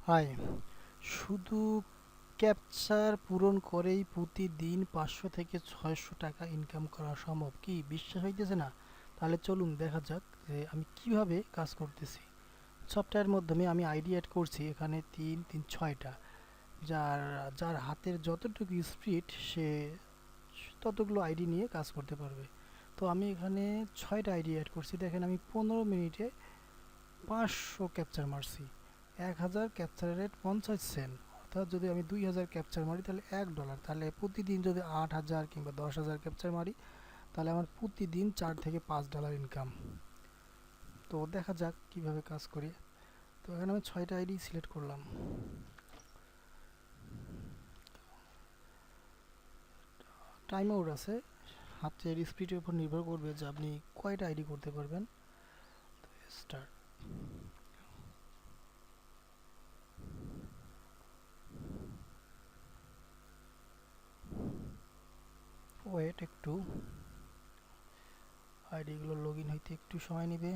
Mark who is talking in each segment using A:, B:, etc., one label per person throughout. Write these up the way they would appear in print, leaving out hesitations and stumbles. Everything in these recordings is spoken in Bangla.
A: হাই, শুধু ক্যাপচার পূরণ করেই প্রতিদিন 500 থেকে 600 টাকা ইনকাম করা সম্ভব কি বিশ্বাস হইতেছে না? তাহলে চলুন দেখা যাক যে আমি কিভাবে কাজ করতেছি। সফটওয়্যারের মাধ্যমে আমি আইডি অ্যাড করছি এখানে 6টা। যার যার হাতের যতটুকু স্পিড সে ততগুলো আইডি নিয়ে কাজ করতে পারবে। তো আমি এখানে 6টা আইডি অ্যাড করছি। দেখেন আমি 15 মিনিটে 500 ক্যাপচার মারছি। 1000 ক্যাপচার রেট 50 সেন্ট, অর্থাৎ যদি আমি 2000 ক্যাপচার মারি তাহলে $1। তাহলে প্রতিদিন যদি 8000 কিংবা 10,000 ক্যাপচার মারি তাহলে আমার প্রতিদিন $4 থেকে $5 ইনকাম। তো দেখা যাক কিভাবে কাজ করি। তো এখানে আমি 6টা আইডি সিলেক্ট করলাম। টাইম আউট আছে, হাতের স্পিডের উপর নির্ভর করবে যে আপনি কয়টা আইডি করতে পারবেন। স্টার্ট। ওয়েট একটু, আইডিগুলো লগ ইন হইতে একটু সময় নেবে।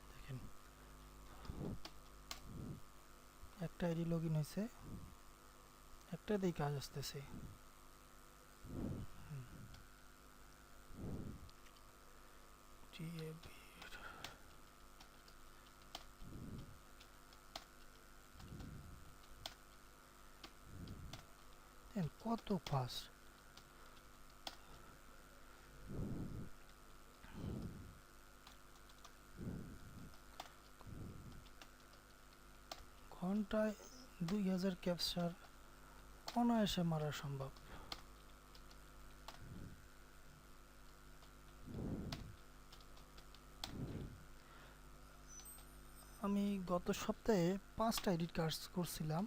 A: দেখেন একটা আইডি লগ ইন হয়েছে, একটাতেই কাজ আসতেছে। কত ফাস্ট! ঘন্টায় 2000 ক্যাপচার অনায়াসে মারা সম্ভব। আমি গত সপ্তাহে 5টা এডিট কাজ করছিলাম।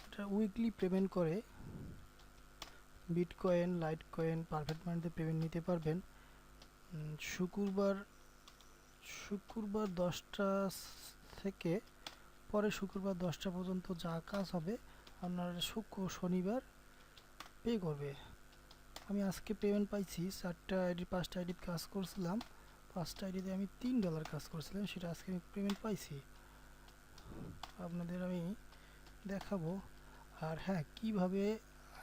A: এটা উইকলি পেমেন্ট করে, বিটকয়েন, লাইট কয়েন, পারফেক্ট মানিতে পেমেন্ট নিতে পারবেন। শুক্রবার 10টা থেকে শুক্রবার 10টা পর্যন্ত যা কাজ হবে আপনার শনিবার পে করবে। আমি আজকে পেমেন্ট পাইছি। 4টা আইডি 5টা আইডি কাজ করছিলাম, 5টা আইডিতে আমি $3 কাজ করছিলাম, সেটা আজকে আমি পেমেন্ট পাইছি। আপনাদের আমি দেখাবো। আর হ্যাঁ, কিভাবে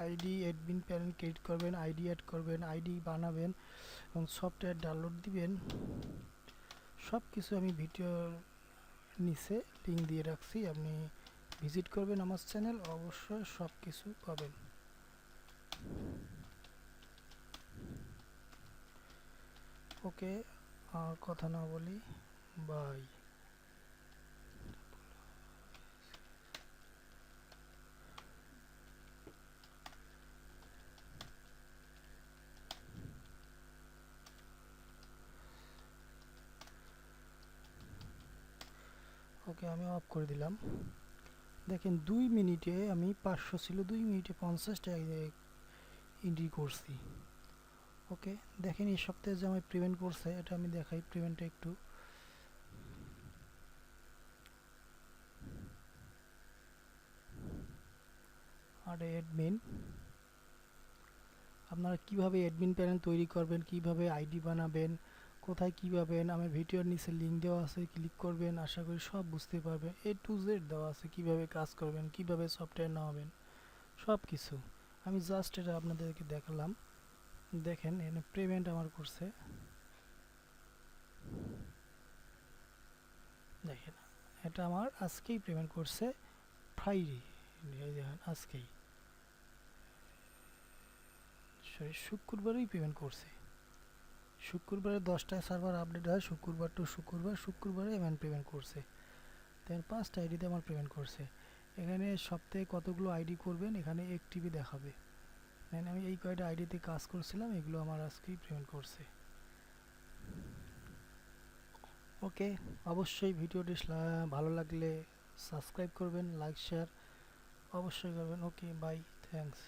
A: আইডি অ্যাডমিন প্যানেল ক্রিয়েট করবেন, আইডি অ্যাড করবেন, আইডি বানাবেন এবং সফটওয়্যার ডাউনলোড দিবেন, সব কিছু আমি ভিডিওর নিচে লিঙ্ক দিয়ে রাখছি। আপনি ভিজিট করবেন আমার চ্যানেল, অবশ্যই সব কিছু পাবেন। ওকে, আর কথা না বলি, বাই। ওকে, আমি অফ করে দিলাম। দেখেন 2 মিনিটে আমি 500 ছিল, 2 মিনিটে 50টা এন্ট্রি করছি। ওকে, দেখেন এই সপ্তাহে যে আমি পেমেন্ট করছে এটা আমি দেখাই পেমেন্টটা একটু। আর অ্যাডমিন, আপনারা কিভাবে অ্যাডমিন প্যানেল তৈরি করবেন, কিভাবে আইডি বানাবেন, কোথায় কী পাবেন, আমার ভিডিওর নিচে লিঙ্ক দেওয়া আছে, ক্লিক করবেন, আশা করি সব বুঝতে পারবেন। A to Z দেওয়া আছে, কিভাবে কাজ করবেন, কিভাবে সফটওয়্যার নামাবেন, সব কিছু আমি জাস্ট এটা আপনাদেরকে দেখালাম। দেখেন এখানে পেমেন্ট আমার করছে, দেখেন এটা আমার আজকেই পেমেন্ট করছে, ফ্রাইডে, দেখেন আজকেই, সরি শুক্রবারেই পেমেন্ট করছে। শুক্রবারে 10টায় সার্ভার আপডেট হয়, শুক্রবার টু শুক্রবারে পেমেন্ট করছে। দেন 5টা আইডিতে আমার পেমেন্ট করছে। এখানে সপ্তাহে কতগুলো আইডি করবেন এখানে অ্যাক্টিভই দেখাবে। দেন আমি এই কয়টা আইডিতে কাজ করছিলাম, এগুলো আমার আজকেই পেমেন্ট করছে। ওকে, অবশ্যই ভিডিওটি ভালো লাগলে সাবস্ক্রাইব করবেন, লাইক শেয়ার অবশ্যই করবেন। ওকে, বাই, থ্যাংকস।